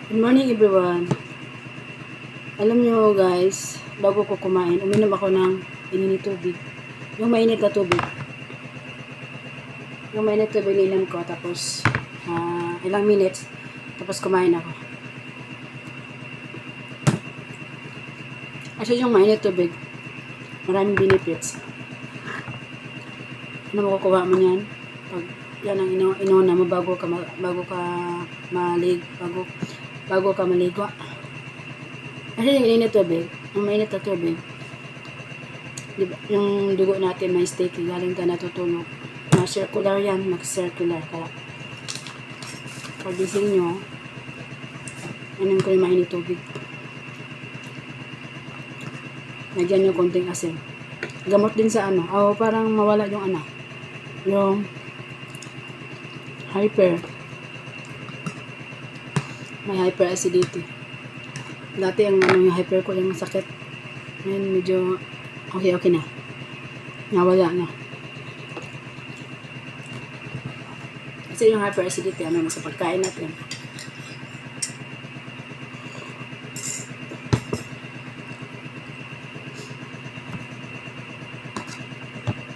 Good morning everyone. Alam nyo guys, bago ko kumain, uminom ako ng ininit tubig. Yung mainit na tubig. Yung mainit na tubig ininom ko, tapos ilang minutes, tapos kumain ako. Kasi yung mainit tubig, maraming benefits. Ano makukuha mo yan? Pag yan ang inuna mo bago ka maligo. Kasi yung init tubig, yung mainit na tubig, diba, yung dugo natin may sticky, galing ka natutulog. Circular yan, mag-circular. Kaya, pagising nyo, inom ko yung mainit tubig. Nagyan nyo konting asin. Gamot din sa parang mawala yung yung may hyperacidity. Dati yung hyper ko yung sakit. Ngayon medyo okay na. Nawala na. Kasi yung hyperacidity sa pagkain natin.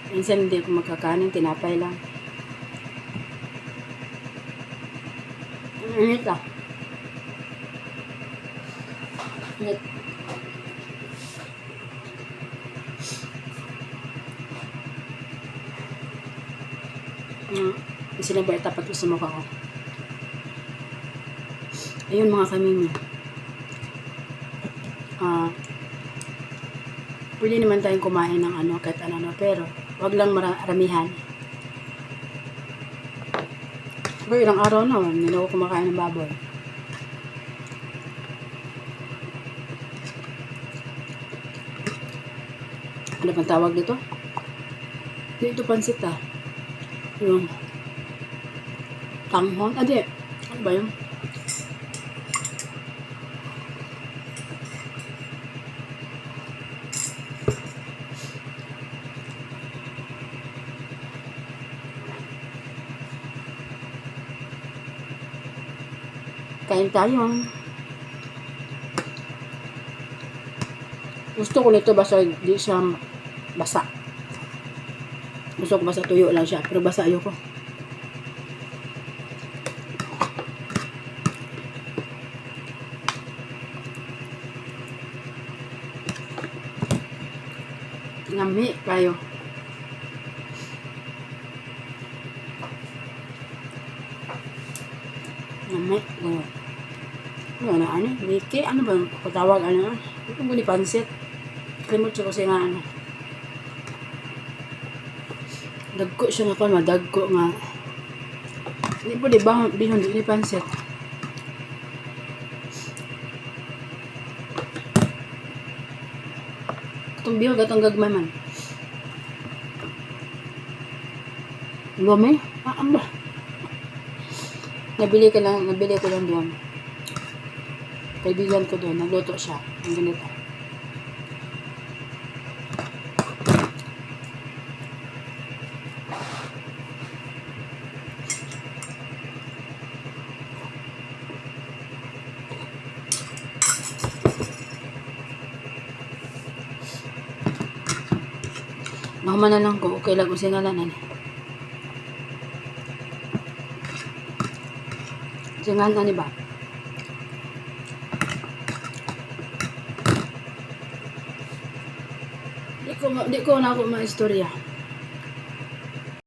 Minsan hindi ako magkakanin, tinapay lang. Init ah. Init. Sinabay tapat ko sa mukha ko. Ayun mga kamimi. Pwede naman tayong kumain ng kahit pero wag lang maramihan. Pero ilang araw na, hindi na ako kumakain ng baboy. Ano bang tawag dito? Dito pansit yung tanghon. Ano ba yun? Kain tayo. Gusto ko nito basta di siya basa. Gusto ko basta tuyo lang siya, pero basa ayoko. Ngami kayo. Ngami. Miki, ano ba patawag ito ko ni pansit. Kalimot siya kasi dagko siya madagko nga. Hindi po bihon di pansit. Itong bihon gatong gagmay man. Lome? Amba. Nabili ko lang doon. Kaibigan ko doon, nagluto siya. Ang ganito. Makamana lang ko, okay lang kung singalan Singalan ba? Di ko na ako maistorya.